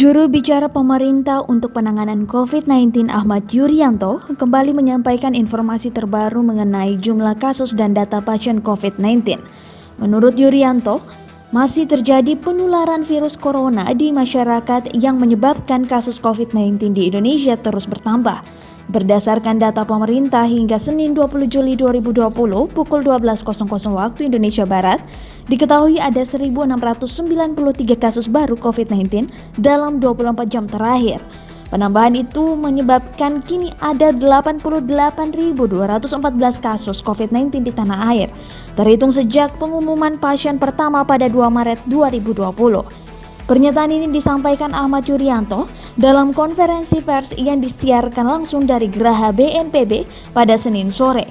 Juru bicara pemerintah untuk penanganan COVID-19 Ahmad Yuryanto kembali menyampaikan informasi terbaru mengenai jumlah kasus dan data pasien COVID-19. Menurut Yuryanto, masih terjadi penularan virus corona di masyarakat yang menyebabkan kasus COVID-19 di Indonesia terus bertambah. Berdasarkan data pemerintah hingga Senin 20 Juli 2020 pukul 12.00 waktu Indonesia Barat, diketahui ada 1.693 kasus baru COVID-19 dalam 24 jam terakhir. Penambahan itu menyebabkan kini ada 88.214 kasus COVID-19 di tanah air, terhitung sejak pengumuman pasien pertama pada 2 Maret 2020. Pernyataan ini disampaikan Ahmad Yuryanto dalam konferensi pers yang disiarkan langsung dari Geraha BNPB pada Senin sore.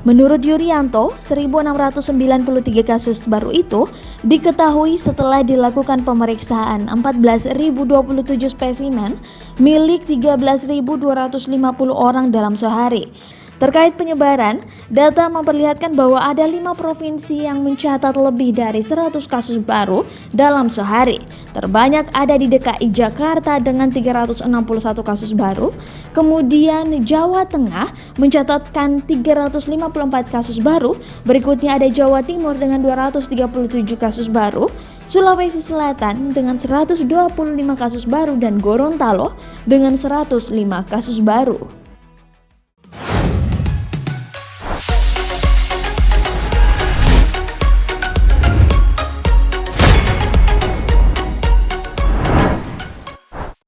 Menurut Yuryanto, 1.693 kasus baru itu diketahui setelah dilakukan pemeriksaan 14.027 spesimen milik 13.250 orang dalam sehari. Terkait penyebaran, data memperlihatkan bahwa ada 5 provinsi yang mencatat lebih dari 100 kasus baru dalam sehari. Terbanyak ada di DKI Jakarta dengan 361 kasus baru, kemudian Jawa Tengah mencatatkan 354 kasus baru, berikutnya ada Jawa Timur dengan 237 kasus baru, Sulawesi Selatan dengan 125 kasus baru dan Gorontalo dengan 105 kasus baru.